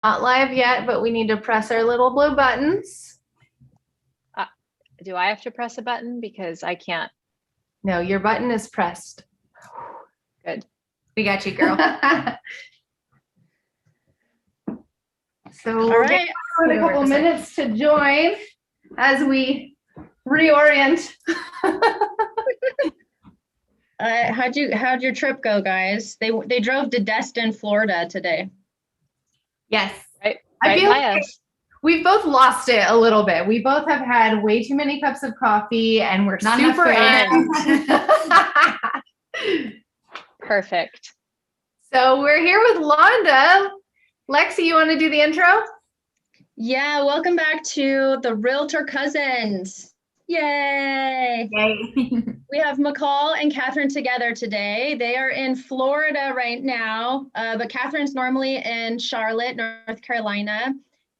not live yet, but we need to press our little blue buttons. Do I have to press a button? Because I can't. No, your button is pressed. Good. We got you, girl. So All we'll right. give a couple minutes to join as we reorient. How'd your trip go, guys? They drove to Destin, Florida today. Yes. I feel like we've both lost it a little bit. We both have had way too many cups of coffee and we're Not super perfect. So we're here with Londa. Lexi, you want to do the intro? Yeah, welcome back to the Realtor Cousins. Yay! We have McCall and Catherine together today. They are in Florida right now, but Catherine's normally in Charlotte, North Carolina,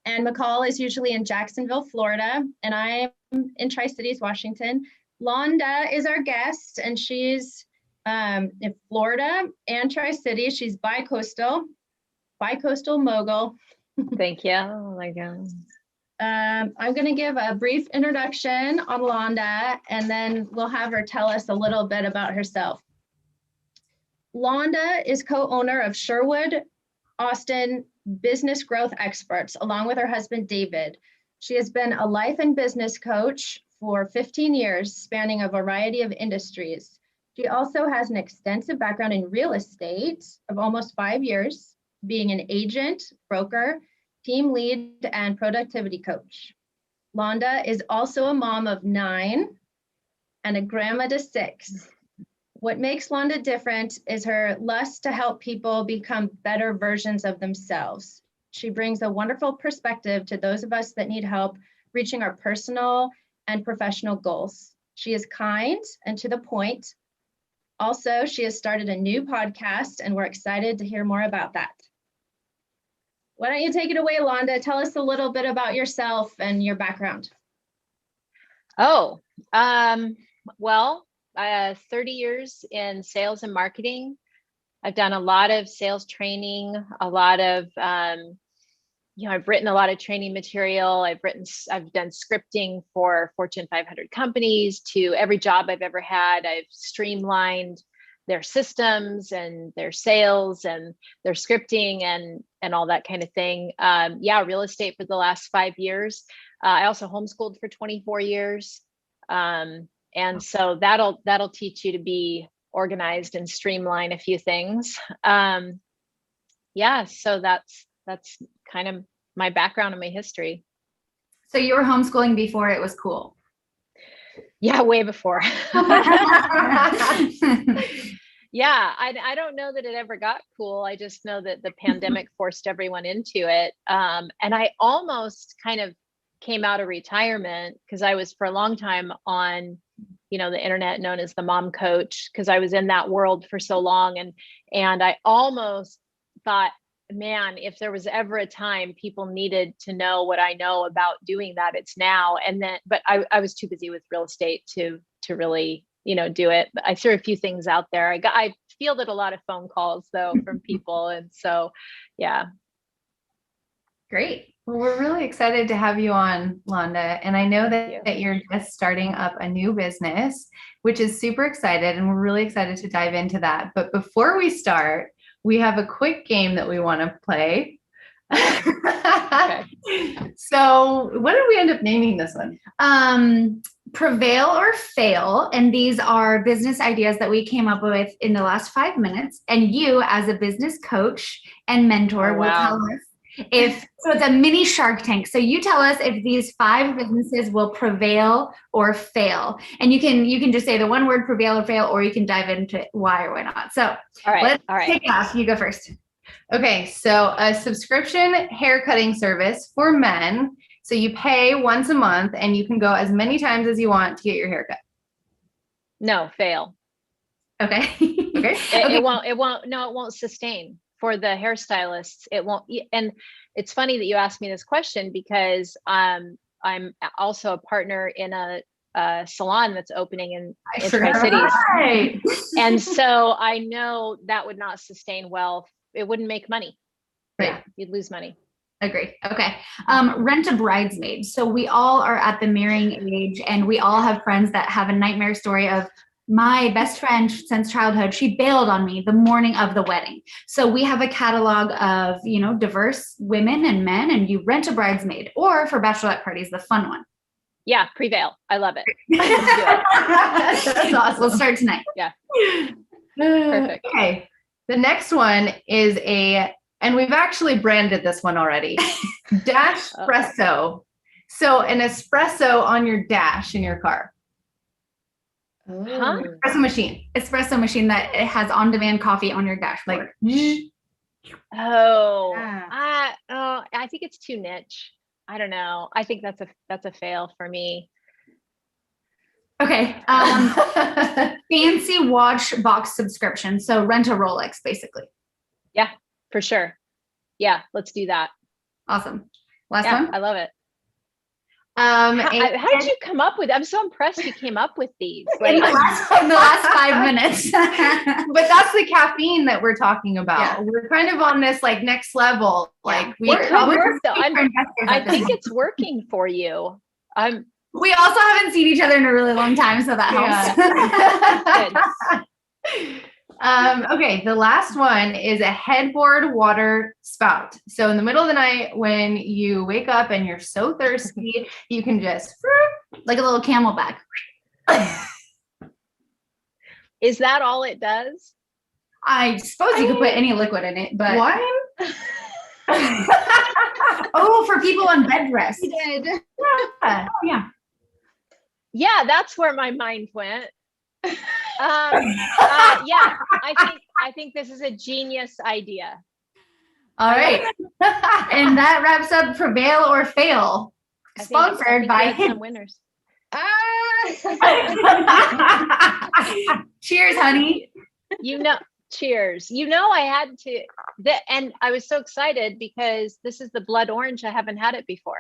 and McCall is usually in Jacksonville, Florida, and I'm in Tri-Cities, Washington. Londa is our guest, and she's in Florida and Tri-Cities. She's bi-coastal mogul. Thank you. Oh my God. I'm going to give a brief introduction on Londa, and then we'll have her tell us a little bit about herself. Londa is co-owner of Sherwood-Austin Business Growth Experts, along with her husband, David. She has been a life and business coach for 15 years, spanning a variety of industries. She also has an extensive background in real estate of almost 5 years, being an agent, broker, team lead, and productivity coach. Londa is also a mom of 9 and a grandma to 6. What makes Londa different is her lust to help people become better versions of themselves. She brings a wonderful perspective to those of us that need help reaching our personal and professional goals. She is kind and to the point. Also, she has started a new podcast, and we're excited to hear more about that. Why don't you take it away, Londa? Tell us a little bit about yourself and your background. Oh, well, 30 years in sales and marketing. I've done a lot of sales training, a lot of, I've written a lot of training material. I've done scripting for Fortune 500 companies. To every job I've ever had, I've streamlined their systems and their sales and their scripting and all that kind of thing. Real estate for the last 5 years. I also homeschooled for 24 years. And so that'll teach you to be organized and streamline a few things. So that's kind of my background and my history. So you were homeschooling before it was cool? Yeah, way before. Yeah, I don't know that it ever got cool. I just know that the pandemic forced everyone into it. And I almost kind of came out of retirement because I was for a long time on, the internet known as the mom coach, because I was in that world for so long. And I almost thought, man, if there was ever a time people needed to know what I know about doing that, it's now. And then, but I was too busy with real estate to really, do it. But I threw a few things out there. I fielded a lot of phone calls though from people. And so, yeah. Great. Well, we're really excited to have you on, Londa. And I know that you're just starting up a new business, which is super excited. And we're really excited to dive into that. But before we start, we have a quick game that we want to play. Okay. So what did we end up naming this one? Prevail or Fail. And these are business ideas that we came up with in the last 5 minutes. And you, as a business coach and mentor, will tell us so it's a mini Shark Tank. So you tell us if these 5 businesses will prevail or fail. And you can just say the one word, prevail or fail, or you can dive into why or why not. So let's kick off. You go first. Okay. So a subscription hair cutting service for men. So you pay once a month and you can go as many times as you want to get your hair cut. No, fail. Okay. Okay. It won't sustain. For the hairstylists, it won't. And it's funny that you asked me this question because I'm also a partner in a salon that's opening in Tri-Cities. Right. And so I know that would not sustain well. It wouldn't make money. Right. Yeah, you'd lose money. Agree. Okay. Rent a bridesmaid. So we all are at the marrying age, and we all have friends that have a nightmare story of my best friend since childhood. She bailed on me the morning of the wedding. So we have a catalog of, diverse women and men, and you rent a bridesmaid, or for bachelorette parties, the fun one. Yeah, Prevail. I love it. That's awesome. We'll start tonight. Yeah. Perfect. Okay. The next one is and we've actually branded this one already, Dashpresso. So an espresso on your dash in your car. Huh? Espresso machine that it has on-demand coffee on your dash. Like, Oh, Yeah. I think it's too niche. I don't know. I think that's a fail for me. okay. Fancy watch box subscription. So rent a Rolex, basically. Yeah, for sure. Yeah, let's do that. Awesome. Last Yeah, one. I love it. How How did you come up with? I'm so impressed you came up with these. in the last 5 minutes. But that's the caffeine that we're talking about. Yeah. We're kind of on this like next level. Like It could work though. I I think it's working for you. We also haven't seen each other in a really long time, so that helps. Okay, the last one is a headboard water spout. So in the middle of the night, when you wake up and you're so thirsty, you can just like a little Camelback. Is that all it does? I suppose you could put any liquid in it, but Wine? oh, for people on bed rest. We did. Yeah. Yeah, that's where my mind went. Yeah, I think this is a genius idea. All right. And that wraps up Prevail or Fail, sponsored by some winners. Cheers, honey. Cheers. I had to, and I was so excited because this is the blood orange. I haven't had it before.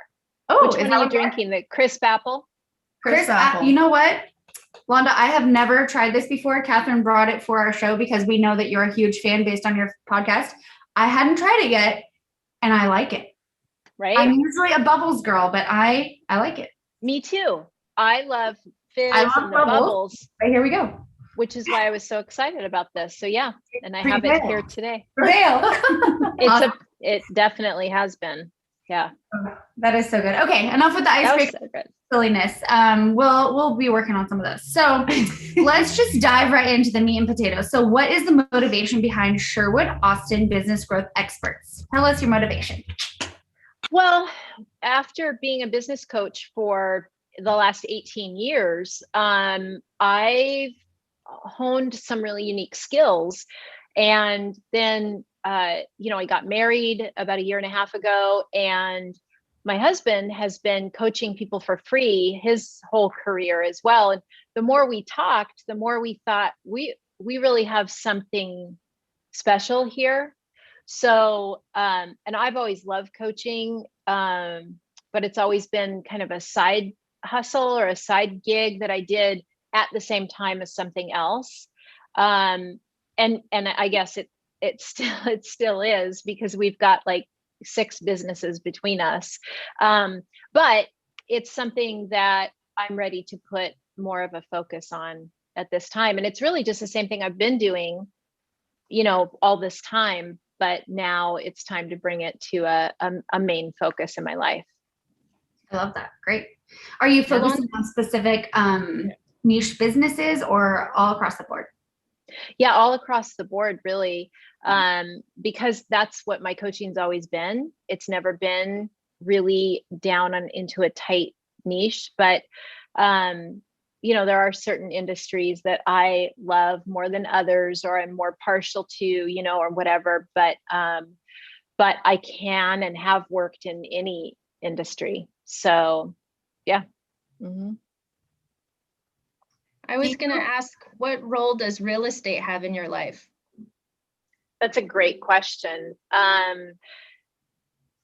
Oh, which one are you drinking? The crisp apple? Crisp apple. You know what? Londa, I have never tried this before. Catherine brought it for our show because we know that you're a huge fan based on your podcast. I hadn't tried it yet, and I like it. Right? I'm usually a bubbles girl, but I like it. Me too. I love fizz I love and the bubbles. But here we go. Which is why I was so excited about this. So yeah, and I have Prevail. it here today. Prevail. It definitely has been. Yeah. That is so good. Okay, enough with the icebreaker silliness. We'll be working on some of those. So let's just dive right into the meat and potatoes. So what is the motivation behind Sherwood-Austin Business Growth Experts? Tell us your motivation. Well, after being a business coach for the last 18 years, I've honed some really unique skills. And then, I got married about a year and a half ago, and my husband has been coaching people for free his whole career as well. And the more we talked, the more we thought we really have something special here. So, and I've always loved coaching, but it's always been kind of a side hustle or a side gig that I did at the same time as something else. And I guess it still is, because we've got like 6 businesses between us. But it's something that I'm ready to put more of a focus on at this time. And it's really just the same thing I've been doing, all this time, but now it's time to bring it to a main focus in my life. I love that. Great. Are you focusing on specific niche businesses or all across the board? Yeah, all across the board, really, because that's what my coaching's always been. It's never been really down into a tight niche, but there are certain industries that I love more than others, or I'm more partial to, or whatever. But I can and have worked in any industry. So, yeah. Mm-hmm. I was going to ask, what role does real estate have in your life? That's a great question.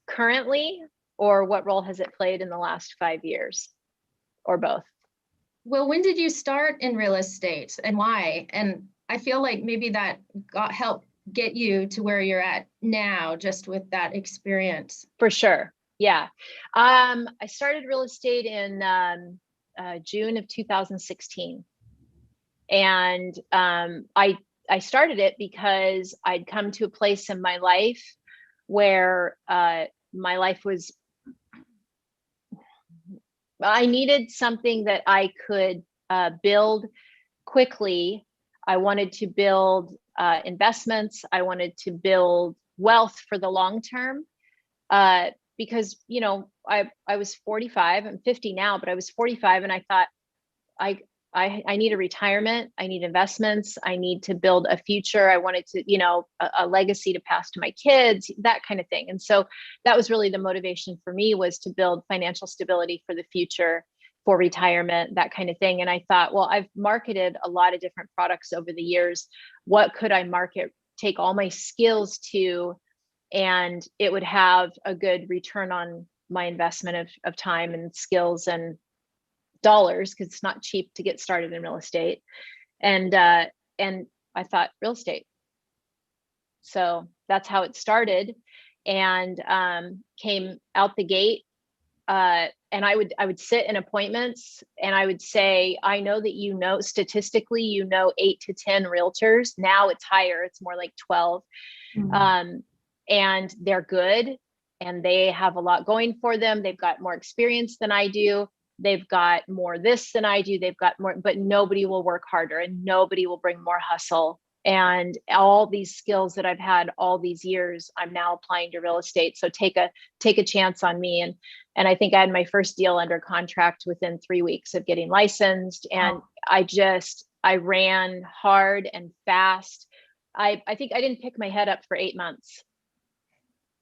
Currently, or what role has it played in the last 5 years, or both? Well, when did you start in real estate and why? And I feel like maybe that helped get you to where you're at now, just with that experience? For sure. Yeah. I started real estate in June of 2016. And I started it because I'd come to a place in my life where my life was, I needed something that I could build quickly. I wanted to build investments. I wanted to build wealth for the long term. Because, you know, I was 45, I'm 50 now, but I was 45 and I thought, I need a retirement. I need investments. I need to build a future. I wanted to, you know, a legacy to pass to my kids, that kind of thing. And so that was really the motivation for me, was to build financial stability for the future, for retirement, that kind of thing. And I thought, well, I've marketed a lot of different products over the years. What could I market, take all my skills to, and it would have a good return on my investment of time and skills and dollars, because it's not cheap to get started in real estate. And I thought real estate. So that's how it started, and came out the gate. And I would sit in appointments and I would say, I know that, you know, statistically, you know, 8 to 10 realtors. Now it's higher. It's more like 12. Mhm. And they're good and they have a lot going for them. They've got more experience than I do. They've got more this than I do. They've got more, but nobody will work harder and nobody will bring more hustle. And all these skills that I've had all these years, I'm now applying to real estate. So take a chance on me. And I think I had my first deal under contract within 3 weeks of getting licensed. And I ran hard and fast. I think I didn't pick my head up for 8 months.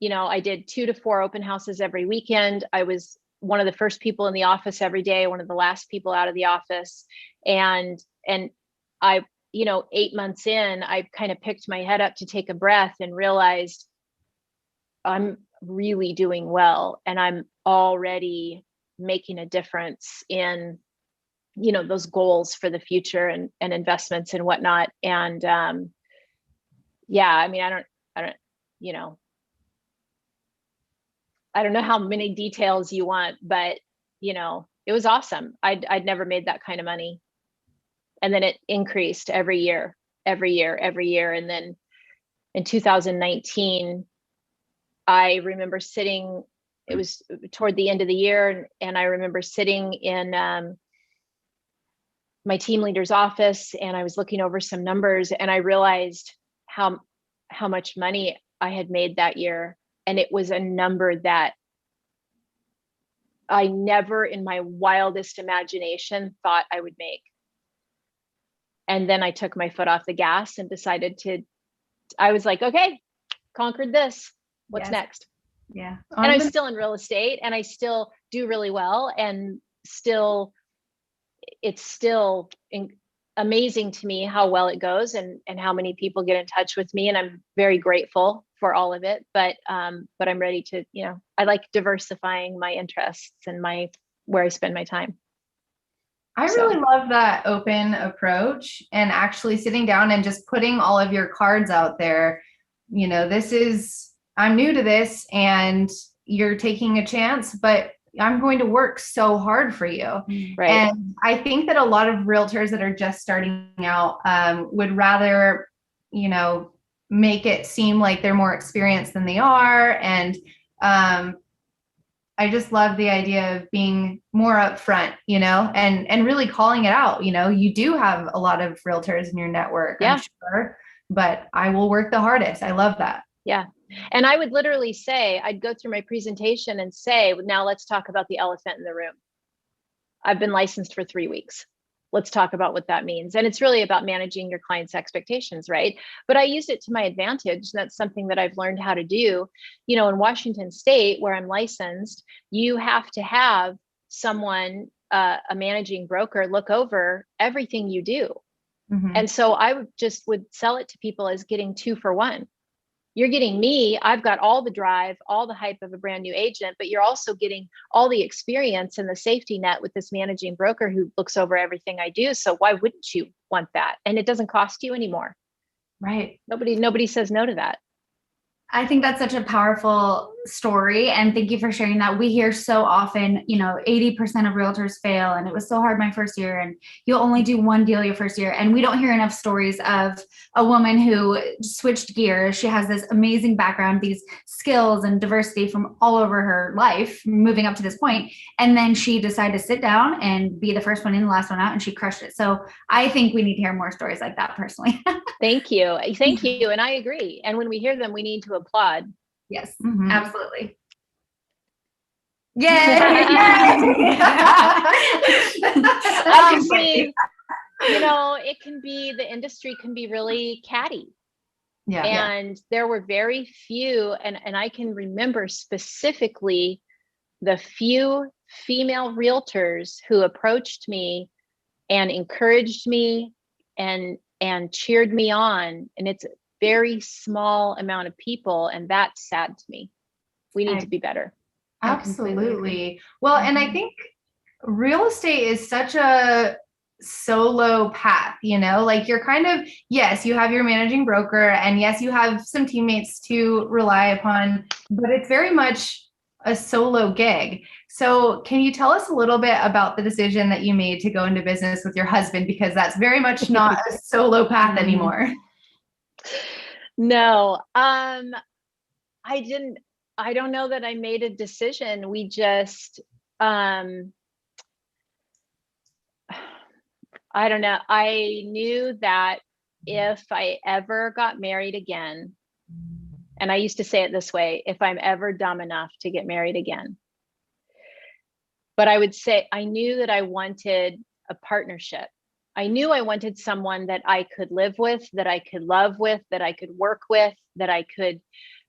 You know, I did 2 to 4 open houses every weekend. I was one of the first people in the office every day, one of the last people out of the office. And I, you know, 8 months in, I kind of picked my head up to take a breath and realized I'm really doing well. And I'm already making a difference in, you know, those goals for the future and investments and whatnot. And yeah, I mean, I don't, you know, I don't know how many details you want, but you know, it was awesome. I'd never made that kind of money. And then it increased every year. And then in 2019, I remember sitting, it was toward the end of the year. And I remember sitting in my team leader's office and I was looking over some numbers and I realized how much money I had made that year. And it was a number that I never in my wildest imagination thought I would make. And then I took my foot off the gas and decided I was like, okay, conquered this. What's next? Yeah. And I'm still in real estate and I still do really well. And it's still amazing to me how well it goes and how many people get in touch with me. And I'm very grateful for all of it. But I'm ready to, you know, I like diversifying my interests and where I spend my time. I really love that open approach and actually sitting down and just putting all of your cards out there. You know, I'm new to this and you're taking a chance, but I'm going to work so hard for you. Right. And I think that a lot of realtors that are just starting out would rather, you know, make it seem like they're more experienced than they are. And I just love the idea of being more upfront, you know, and really calling it out. You know, you do have a lot of realtors in your network, I'm sure, but I will work the hardest. I love that. Yeah. And I would literally say, I'd go through my presentation and say, now let's talk about the elephant in the room. I've been licensed for 3 weeks. Let's talk about what that means. And it's really about managing your client's expectations, right? But I used it to my advantage. That's something that I've learned how to do. You know, in Washington State, where I'm licensed, you have to have someone, a managing broker, look over everything you do. Mm-hmm. And so I would sell it to people as getting 2 for 1. You're getting me. I've got all the drive, all the hype of a brand new agent, but you're also getting all the experience and the safety net with this managing broker who looks over everything I do. So why wouldn't you want that? And it doesn't cost you anymore. Right. Nobody says no to that. I think that's such a powerful story. And thank you for sharing that. We hear so often, 80% of realtors fail. And it was so hard my first year. And you'll only do one deal your first year. And we don't hear enough stories of a woman who switched gears. She has this amazing background, these skills and diversity from all over her life, moving up to this point. And then she decided to sit down and be the first one in, the last one out, and she crushed it. So I think we need to hear more stories like that personally. Thank you. Thank you. And I agree. And when we hear them, we need to applaud. Yes, Mhm. absolutely. I'm just saying, it can be, the industry can be really catty. Yeah. And there were very few, and I can remember specifically the few female realtors who approached me and encouraged me and cheered me on. And it's a very small amount of people, and that's sad to me. We need to be better. Absolutely. Well, and I think real estate is such a solo path, like you're kind of, yes, you have your managing broker, and yes, you have some teammates to rely upon, but it's very much a solo gig. So can you tell us a little bit about the decision that you made to go into business with your husband? Because that's very much not a solo path anymore. No, I don't know that I made a decision. We just, I don't know. I knew that if I ever got married again, and I used to say it this way, if I'm ever dumb enough to get married again, but I would say I knew that I wanted a partnership. I knew I wanted someone that I could live with, that I could love with, that I could work with, that I could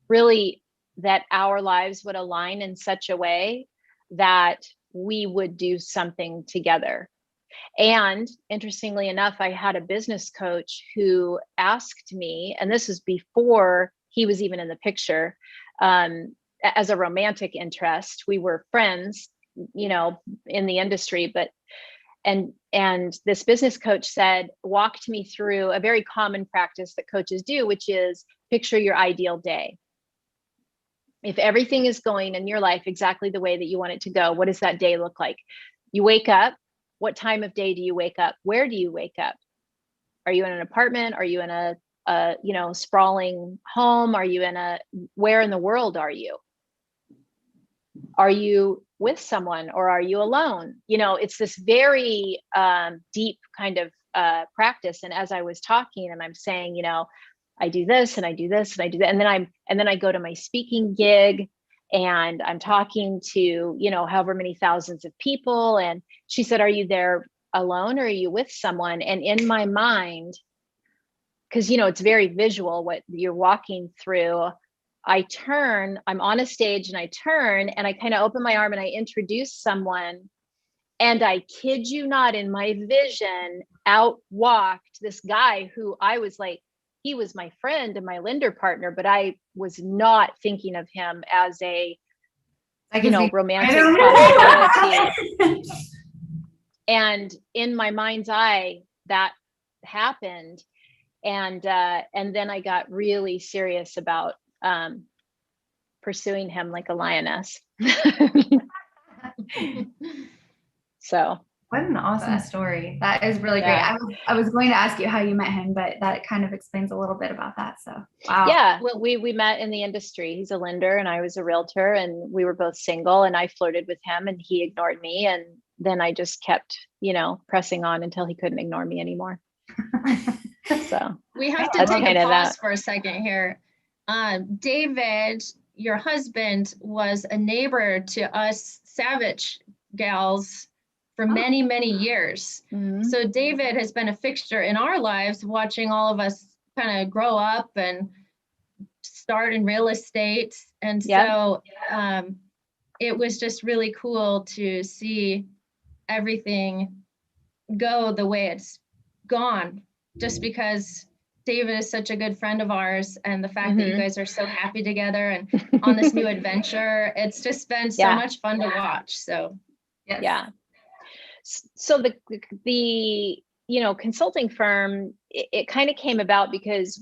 really, that our lives would align in such a way that we would do something together. And interestingly enough, I had a business coach who asked me, and this was before he was even in the picture, as a romantic interest. We were friends, in the industry, but and this business coach walked me through a very common practice that coaches do, which is picture your ideal day. If everything is going in your life exactly the way that you want it to go, what does that day look like? You wake up. What time of day do you wake up? Where do you wake up? Are you in an apartment? Are you in a sprawling home? Are you where in the world are you? Are you with someone, or are you alone? It's this very deep kind of practice. And as I was talking and I'm saying, I do this and I do this and I do that. And then I go to my speaking gig and I'm talking to, however many thousands of people. And she said, are you there alone or are you with someone? And in my mind, because, it's very visual what you're walking through, I'm on a stage and I turn and I kind of open my arm and I introduce someone. And I kid you not, in my vision, out walked this guy who I was like, he was my friend and my lender partner, but I was not thinking of him as a, romantic possibility. And in my mind's eye, that happened. And then I got really serious about pursuing him like a lioness. So what an awesome story. That is really great. I was going to ask you how you met him, but that kind of explains a little bit about that. So wow. Yeah, well, we met in the industry. He's a lender and I was a realtor, and we were both single, and I flirted with him and he ignored me, and then I just kept pressing on until he couldn't ignore me anymore. So we have to take a pause for a second here. David, your husband, was a neighbor to us Savage gals for many, many years. Mm-hmm. So David has been a fixture in our lives, watching all of us kind of grow up and start in real estate. And so it was just really cool to see everything go the way it's gone, just because David is such a good friend of ours, and the fact that you guys are so happy together and on this new adventure, it's just been so much fun to watch. So yes. So the consulting firm it kind of came about because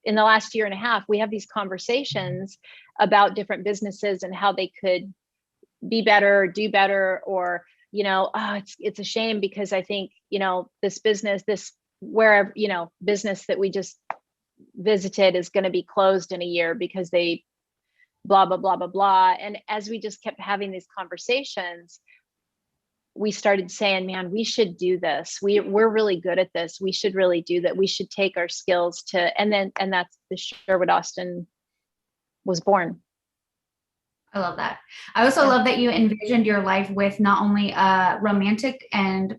in the last year and a half, we have these conversations about different businesses and how they could be better, do better, or, it's a shame because I think, this business, business that we just visited is going to be closed in a year because they blah, blah, blah, blah, blah. And as we just kept having these conversations, we started saying, man, we should do this. We're really good at this. We should really do that. We should take our skills and that's the Sherwood-Austin was born. I love that. I also love that you envisioned your life with not only a romantic and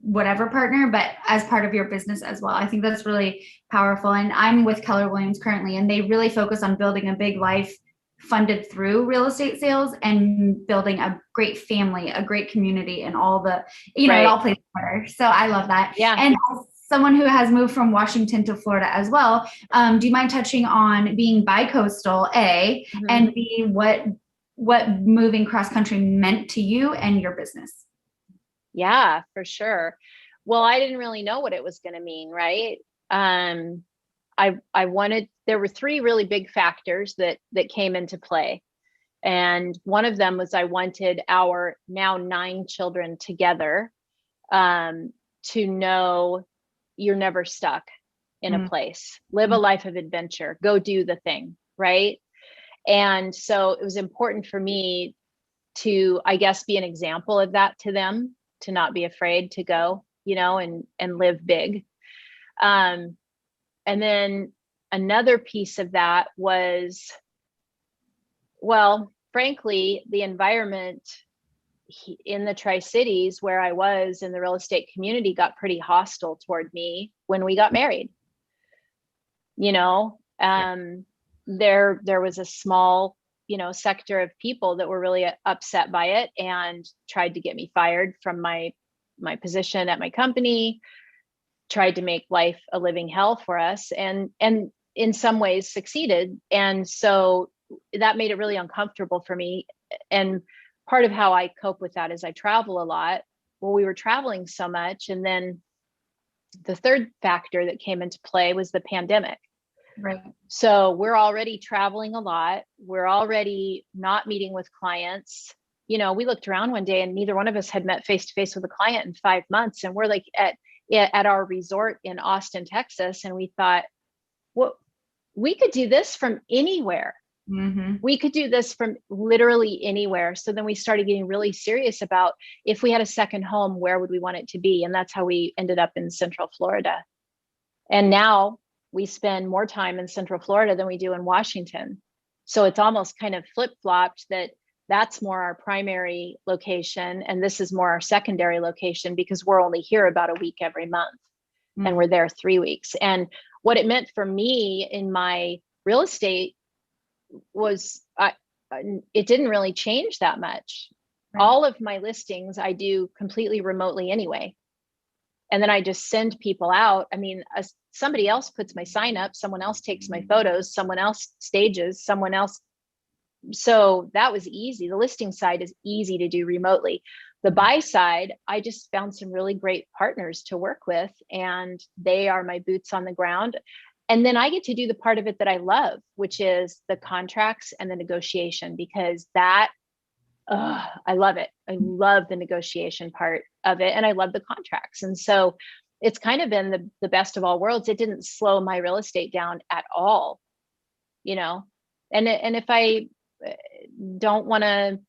whatever partner, but as part of your business as well. I think that's really powerful. And I'm with Keller Williams currently, and they really focus on building a big life funded through real estate sales and building a great family, a great community, and all the, it all plays together. So I love that. Yeah. And as someone who has moved from Washington to Florida as well, do you mind touching on being bi-coastal, A, and B, what moving cross country meant to you and your business? Yeah, for sure. Well, I didn't really know what it was going to mean, right? There were three really big factors that came into play. And one of them was I wanted our now 9 children together to know you're never stuck in a place. Live a life of adventure. Go do the thing, right? And so it was important for me to, I guess, be an example of that to them, to not be afraid to go, and live big. And then another piece of that was, well, frankly, the environment in the Tri-Cities where I was in the real estate community got pretty hostile toward me when we got married. There was a small, sector of people that were really upset by it and tried to get me fired from my position at my company, tried to make life a living hell for us, and in some ways succeeded. And so that made it really uncomfortable for me. And part of how I cope with that is I travel a lot. Well, we were traveling so much. And then the third factor that came into play was the pandemic. Right. So we're already traveling a lot. We're already not meeting with clients. We looked around one day and neither one of us had met face to face with a client in 5 months. And we're like at our resort in Austin, Texas. And we thought, well, we could do this from anywhere. We could do this from literally anywhere. So then we started getting really serious about if we had a second home, where would we want it to be? And that's how we ended up in Central Florida. And now we spend more time in Central Florida than we do in Washington. So it's almost kind of flip-flopped that's more our primary location. And this is more our secondary location because we're only here about a week every month and we're there 3 weeks. And what it meant for me in my real estate was it didn't really change that much. Right. All of my listings I do completely remotely anyway. And then I just send people out. I mean, somebody else puts my sign up, someone else takes my photos, someone else stages, someone else. So that was easy. The listing side is easy to do remotely. The buy side, I just found some really great partners to work with, and they are my boots on the ground. And then I get to do the part of it that I love, which is the contracts and the negotiation, because I love it. I love the negotiation part of it. And I love the contracts. And so it's kind of been the best of all worlds. It didn't slow my real estate down at all, and if I don't want to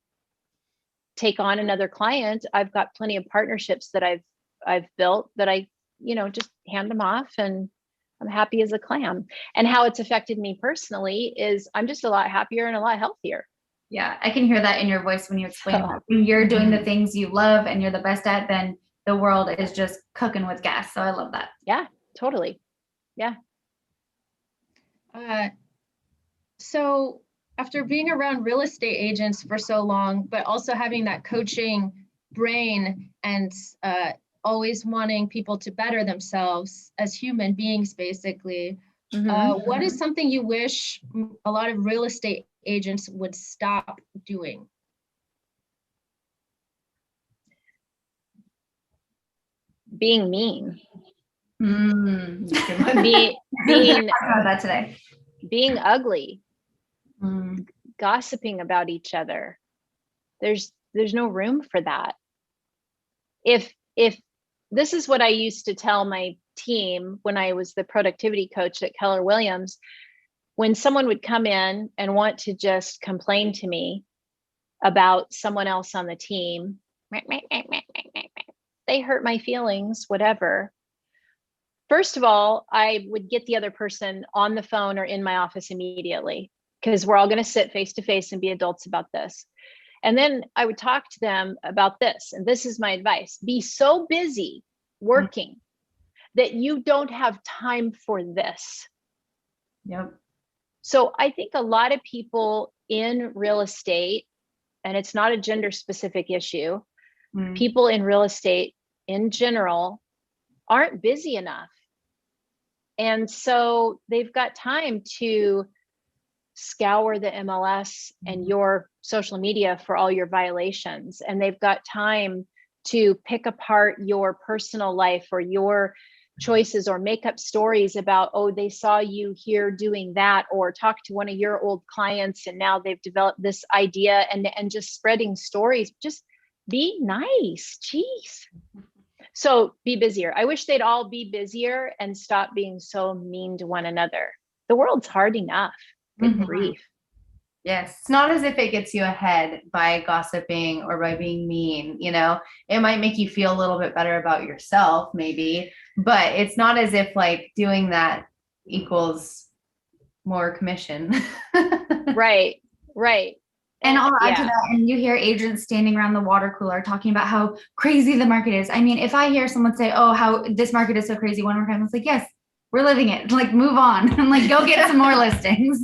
take on another client, I've got plenty of partnerships that I've built that I, just hand them off and I'm happy as a clam. And how it's affected me personally is I'm just a lot happier and a lot healthier. Yeah, I can hear that in your voice when you explain that. When you're doing the things you love and you're the best at, then the world is just cooking with gas. So I love that. Yeah, totally. Yeah. So after being around real estate agents for so long, but also having that coaching brain and always wanting people to better themselves as human beings, basically, what is something you wish a lot of real estate agents would stop doing? Being mean. That's a good one. Being Talk about that today. being ugly, Mm. gossiping about each other. There's no room for that. If this is what I used to tell my team when I was the productivity coach at Keller Williams, when someone would come in and want to just complain to me about someone else on the team, they hurt my feelings, whatever. First of all, I would get the other person on the phone or in my office immediately, because we're all going to sit face to face and be adults about this. And then I would talk to them about this. And this is my advice: be so busy working that you don't have time for this. Yep. So I think a lot of people in real estate, and it's not a gender specific issue, people in real estate in general aren't busy enough. And so they've got time to scour the MLS and your social media for all your violations. And they've got time to pick apart your personal life or your choices, or make up stories about, oh, they saw you here doing that, or talk to one of your old clients and now they've developed this idea, and just spreading stories. Just be nice. Jeez. So be busier. I wish they'd all be busier and stop being so mean to one another. The world's hard enough. Good grief. Yes. It's not as if it gets you ahead by gossiping or by being mean. It might make you feel a little bit better about yourself, maybe, but it's not as if like doing that equals more commission. Right. And I'll add to that, and you hear agents standing around the water cooler talking about how crazy the market is. I mean, if I hear someone say, oh, how this market is so crazy one more time, I was like, yes, we're living it. Like, move on. I'm like, go get some more listings.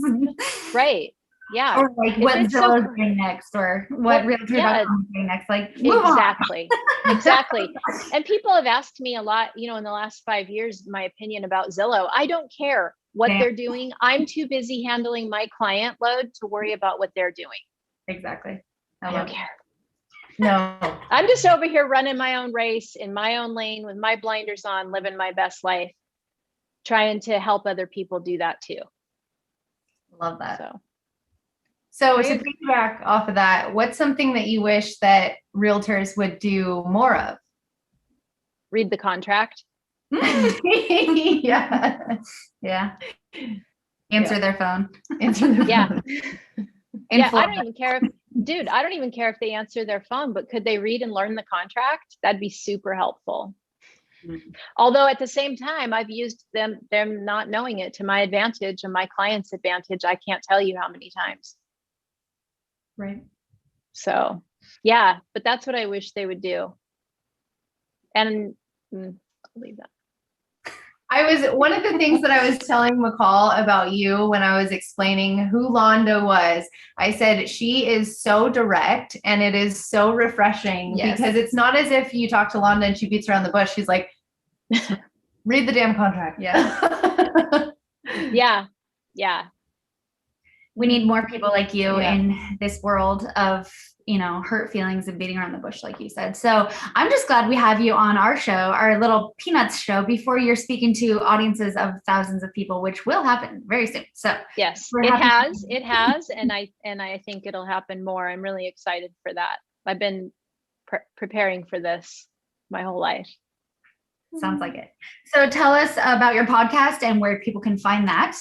Right. Yeah. Or like what Zillow's doing next, or what Realtor.com is doing next. Like, move exactly. Exactly. And people have asked me a lot, in the last 5 years, my opinion about Zillow. I don't care what they're doing. I'm too busy handling my client load to worry about what they're doing. Exactly. I don't care. No. I'm just over here running my own race in my own lane with my blinders on, living my best life, trying to help other people do that too. Love that. So to piggyback off of that, what's something that you wish that realtors would do more of? Read the contract. Yeah. Answer their phone. Yeah. Yeah, I don't even care if they answer their phone, but could they read and learn the contract? That'd be super helpful. Although at the same time, I've used them not knowing it to my advantage and my client's advantage. I can't tell you how many times. Right. So yeah, but that's what I wish they would do. And I'll leave that. One of the things that I was telling McCall about you when I was explaining who Londa was, I said, she is so direct and it is so refreshing because it's not as if you talk to Londa and she beats around the bush. She's like, read the damn contract. Yeah. Yeah. We need more people like you in this world of, hurt feelings and beating around the bush, like you said. So I'm just glad we have you on our show, our little Peanuts show, before you're speaking to audiences of thousands of people, which will happen very soon. So yes, it has. And I think it'll happen more. I'm really excited for that. I've been preparing for this my whole life. Sounds like it. So tell us about your podcast and where people can find that.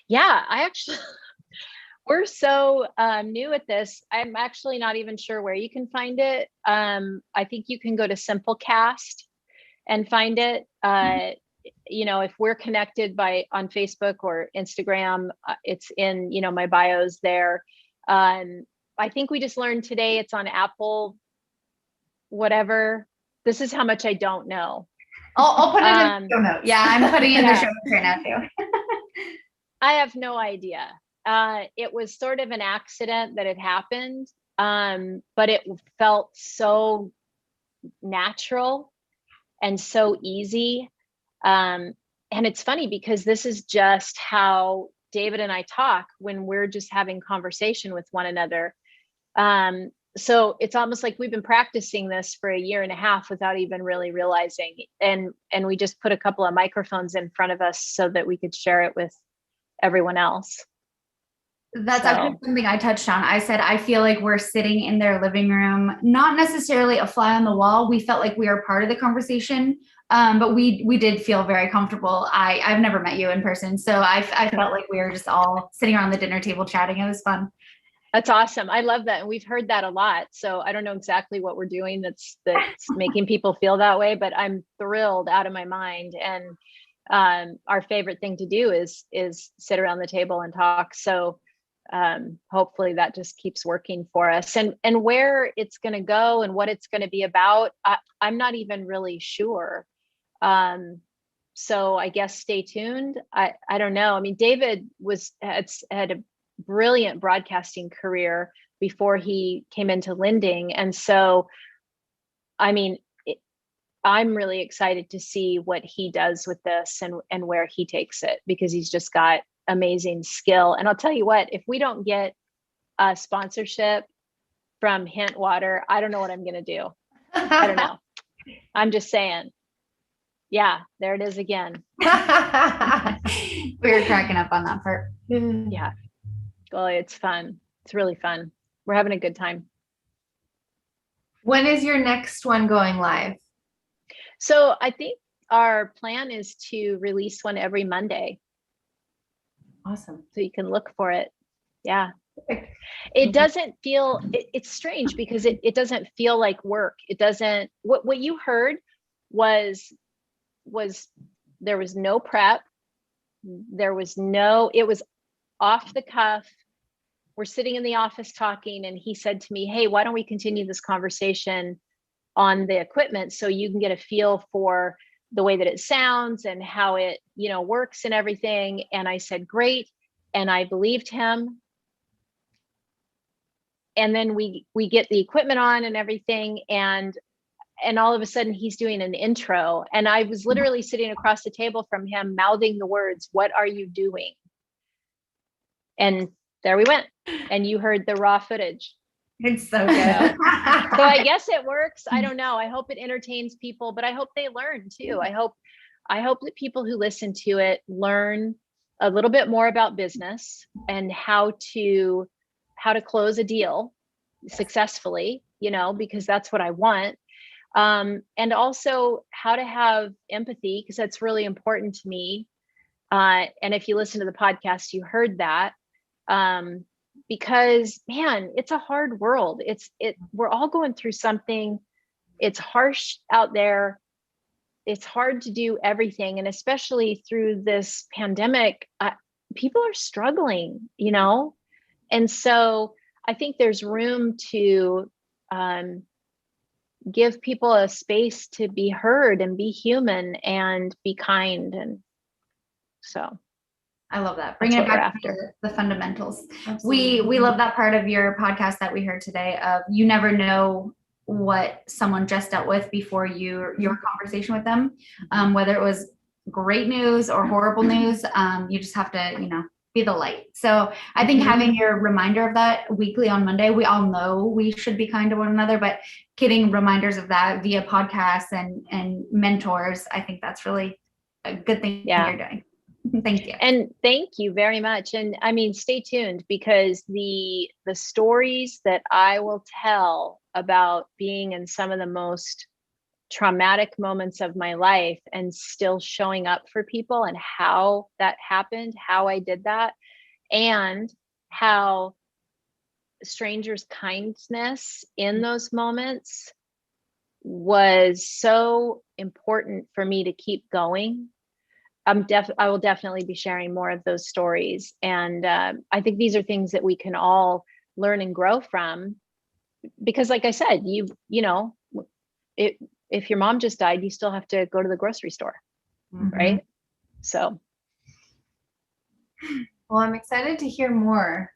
Yeah, we're so new at this. I'm actually not even sure where you can find it. I think you can go to Simplecast and find it. If we're connected on Facebook or Instagram, it's in, my bios there. I think we just learned today it's on Apple, whatever. This is how much I don't know. I'll put it in the show notes. Yeah, I'm putting in the show notes right now too. I have no idea. It was sort of an accident that it happened, but it felt so natural and so easy. And it's funny because this is just how David and I talk when we're just having conversation with one another. so it's almost like we've been practicing this for a year and a half without even really realizing. And we just put a couple of microphones in front of us so that we could share it with everyone else. That's actually something I touched on. I said, I feel like we're sitting in their living room, not necessarily a fly on the wall. We felt like we were part of the conversation, but we did feel very comfortable. I've never met you in person, so I felt like we were just all sitting around the dinner table chatting. It was fun. That's awesome. I love that. And we've heard that a lot. So I don't know exactly what we're doing that's making people feel that way, but I'm thrilled out of my mind. And our favorite thing to do is sit around the table and talk. So hopefully that just keeps working for us. And where it's going to go and what it's going to be about, I'm not even really sure. So I guess stay tuned. I don't know. I mean, David had a brilliant broadcasting career before he came into lending. And so, I mean, I'm really excited to see what he does with this and where he takes it, because he's just got amazing skill. And I'll tell you what, if we don't get a sponsorship from Hint Water, I don't know what I'm going to do. I don't know. I'm just saying. Yeah, there it is again. We were cracking up on that part. Yeah. Well, it's fun. It's really fun. We're having a good time. When is your next one going live? So I think our plan is to release one every Monday. Awesome. So you can look for it. Yeah. It doesn't feel, it's strange because it doesn't feel like work. It doesn't, what you heard was there was no prep. It was off the cuff. We're sitting in the office talking, and he said to me, hey, why don't we continue this conversation on the equipment so you can get a feel for the way that it sounds and how it, works and everything. And I said, great. And I believed him. And then we get the equipment on and everything. And all of a sudden he's doing an intro. And I was literally sitting across the table from him, mouthing the words, what are you doing? And there we went. And you heard the raw footage. It's so good. So I guess it works. I don't know. I hope it entertains people, but I hope they learn too. I hope that people who listen to it learn a little bit more about business and how to close a deal successfully, because that's what I want. And also how to have empathy, because that's really important to me. And if you listen to the podcast, you heard that. Because man, it's a hard world. We're all going through something. It's harsh out there. It's hard to do everything. And especially through this pandemic, people are struggling, And so I think there's room to give people a space to be heard and be human and be kind. And so I love that. Bringing it back to the fundamentals. Absolutely. We love that part of your podcast that we heard today of you never know what someone just dealt with before your conversation with them, whether it was great news or horrible news. You just have to, be the light. So I think having your reminder of that weekly on Monday, we all know we should be kind to one another, but getting reminders of that via podcasts and mentors, I think that's really a good thing you're doing. Thank you. And thank you very much. And I mean, stay tuned, because the stories that I will tell about being in some of the most traumatic moments of my life and still showing up for people, and how that happened, how I did that, and how strangers' kindness in those moments was so important for me to keep going. I will definitely be sharing more of those stories. And I think these are things that we can all learn and grow from, because like I said, if your mom just died, you still have to go to the grocery store, right? So. Well, I'm excited to hear more.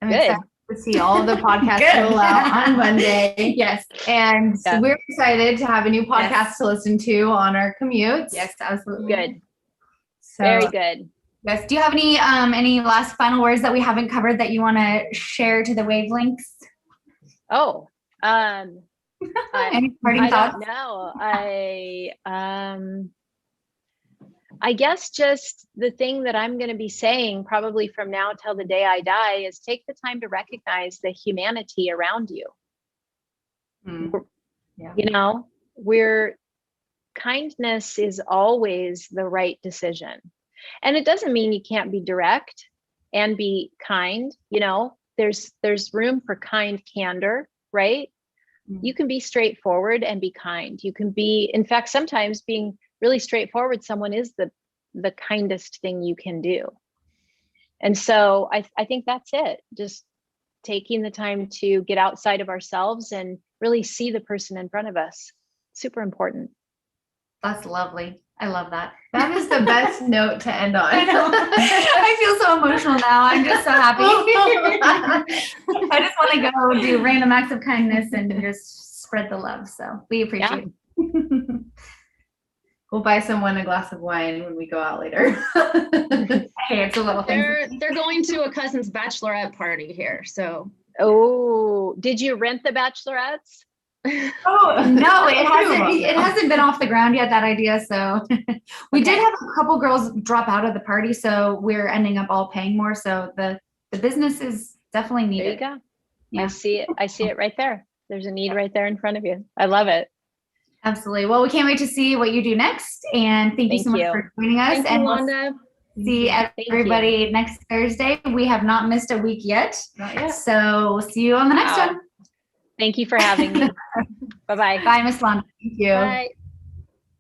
I'm Good. excited to see all of the podcasts roll out on Monday. Yes. And we're excited to have a new podcast to listen to on our commutes. Yes, absolutely. Good. So, very good. Yes. Do you have any last final words that we haven't covered that you want to share to the wavelengths? Oh, Any parting I thoughts? don't know. I guess just the thing that I'm going to be saying probably from now till the day I die is take the time to recognize the humanity around you. Yeah. You know, kindness is always the right decision. And it doesn't mean you can't be direct and be kind. You know, there's room for kind candor, right? You can be straightforward and be kind. You can be, in fact, sometimes being really straightforward, someone is the kindest thing you can do. And so I think that's it. Just taking the time to get outside of ourselves and really see the person in front of us. Super important. That's lovely. I love that. That is the best note to end on. I know. I feel so emotional now. I'm just so happy. I just want to go do random acts of kindness and just spread the love. So we appreciate it. We'll buy someone a glass of wine when we go out later. Hey, it's a little thing. They're going to a cousin's bachelorette party here, so. Oh, did you rent the bachelorettes? Oh no, it hasn't been off the ground yet, that idea. So we did have a couple girls drop out of the party, so we're ending up all paying more. So the business is definitely needed. There you go. Yeah. I see it right there. There's a need right there in front of you. I love it. Absolutely. Well, we can't wait to see what you do next. And thank you so much for joining us. Thank you, Londa. We'll see everybody next Thursday. We have not missed a week yet. Not yet. So see you on the next one. Thank you for having me. Bye-bye. Bye, Miss Londa. Thank you. Bye.